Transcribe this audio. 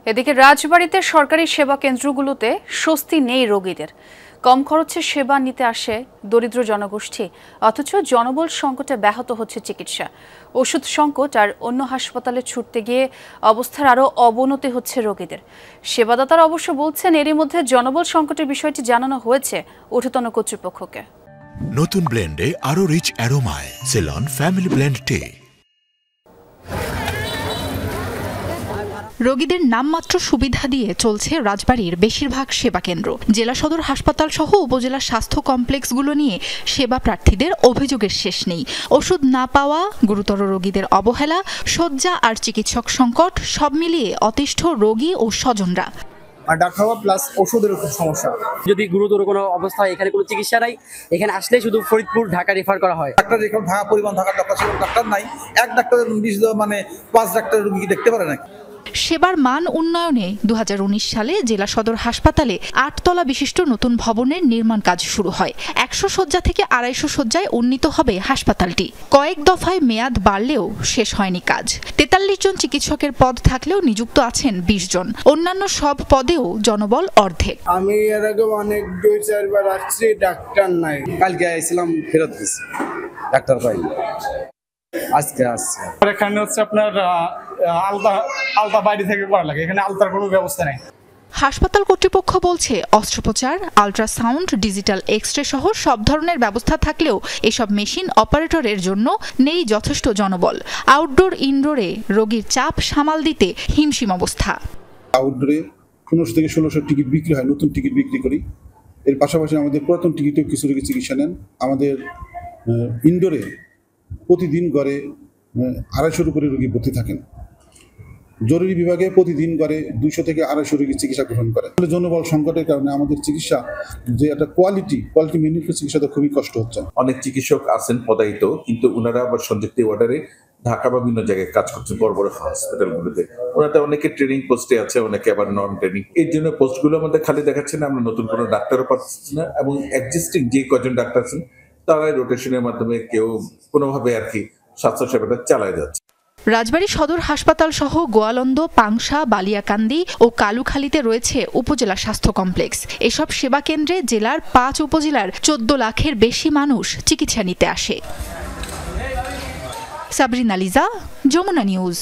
এদিকে রাজবাড়ীতে সরকারি সেবা কেন্দ্রগুলোতে স্বস্তি নেই রোগীদের। কম খরচে সেবা নিতে আসে দরিদ্র জনগোষ্ঠী, অথচ জনবল সংকটে ব্যাহত হচ্ছে চিকিৎসা। ওষুধ সংকট আর অন্য হাসপাতালে ছুটতে গিয়ে অবস্থার আরও অবনতি হচ্ছে রোগীদের। সেবাদাতারা অবশ্য বলছেন এরই মধ্যে জনবল সংকটের বিষয়টি জানানো হয়েছে ঊর্ধ্বতন কর্তৃপক্ষকে। নতুন ব্লেন্ডে আরও রিচ অ্যারোমায় সেলন ফ্যামিলি ব্লেন্ড টে। রোগীদের নামমাত্র সুবিধা দিয়ে চলছে রাজবাড়ীর বেশিরভাগ সেবা কেন্দ্র। জেলা সদর হাসপাতাল সহ উপজেলা স্বাস্থ্য কমপ্লেক্সগুলো নিয়ে সেবা প্রার্থীদের অভিযোগের শেষ নেই। ওষুধ না পাওয়া, গুরুতর রোগীদের অবহেলা, শয্যা আর চিকিৎসক সংকট সব মিলিয়ে অতিষ্ঠ রোগী ও স্বজনরা। আর ডাক্তার প্লাস ওষুধের খুব সমস্যা। যদি গুরুতর কোনো অবস্থা এখানে কোনো চিকিৎসা নাই, এখানে আসলে শুধু ফরিদপুর ঢাকা রেফার করা হয়। ডাক্তার এখানে ঢাকা পরিবহন থাকার দরকার ছিল, ডাক্তার নাই। এক ডাক্তারের 5 ডাক্তারের রোগী দেখতে পারে না। সেবার মান উন্নয়নে 2019 সালে জেলা সদর হাসপাতালে 8 তলা বিশিষ্ট নতুন ভবনের নির্মাণ কাজ শুরু হয়। 100 শয্যা থেকে 250 শয্যায় উন্নীত হবে হাসপাতালটি। কয়েক দফায় মেয়াদ বাড়লেও শেষ হয়নি কাজ। 43 জন চিকিৎসকের পদ থাকলেও নিযুক্ত আছেন 20 জন। অন্যান্য সব পদেও জনবল অর্ধেক। আমি এর আগে অনেক 2-4 বার আসছি, ডাক্তার নাই। কালকে আইছিলাম, ফেরত গেছি, ডাক্তার পাইনি। আজকে আসছে। এখানে হচ্ছে আপনার আলতা বাইরে থেকে করা লাগে, এখানে আলতার কোনো ব্যবস্থা নেই। হাসপাতাল কর্তৃপক্ষ বলছে অস্ত্রোপচার, আল্ট্রাসাউন্ড, ডিজিটাল এক্স-রে সহ সব ধরনের ব্যবস্থা থাকলেও এসব মেশিন অপারেটরের জন্য নেই যথেষ্ট জনবল। আউটডোর ইনডোরে রোগীর চাপ সামাল দিতে হিমশিম অবস্থা। আউটডোরে 1500 থেকে 1600 টিকিট বিক্রি হয়, নতুন টিকিট বিক্রি করি। এর পাশাপাশি আমাদের পুরাতন টিকিটেও কিছু রোগী চিকিৎসা নেন। আমাদের ইনডোরে প্রতিদিন গড়ে 250 উপরে রোগী ভর্তি থাকেন। জরুরি বিভাগে প্রতিদিন গড়ে 200 থেকে 250 রোগী চিকিৎসা গ্রহণ করে। জনবল সংকটের কারণে আমাদের চিকিৎসা যে একটা কোয়ালিটি মেনটেন করে চিকিৎসাতে খুবই কষ্ট হচ্ছে। অনেক চিকিৎসক আছেন পদায়িত, কিন্তু ওনারা আবার সংযুক্তি অর্ডারে ঢাকা বা বিভিন্ন জায়গায় কাজ করছেন, বড় বড় হসপিটালগুলোতে। ওনাতে অনেকে ট্রেনিং পোস্টে আছে, অনেকে আবার নন ট্রেনিং। এর জন্য পোস্টগুলো আমাদের খালি দেখাচ্ছে না, আমরা নতুন কোনো ডাক্তারও পাচ্ছি না, এবং এক্সিস্টিং যে কজন ডাক্তার আছেন তারাই রোটেশনের মাধ্যমে কেউ কোনোভাবে আর কি স্বাস্থ্য সেবাটা চালায় যাচ্ছে। রাজবাড়ী সদর হাসপাতাল সহ গোয়ালন্দ, পাংশা, বালিয়াকান্দি ও কালুখালীতে রয়েছে উপজেলা স্বাস্থ্য কমপ্লেক্স। এসব সেবা কেন্দ্রে জেলার 5 উপজেলার 14 লাখের বেশি মানুষ চিকিৎসা নিতে আসে। সাবরিনা লিজা, যমুনা নিউজ।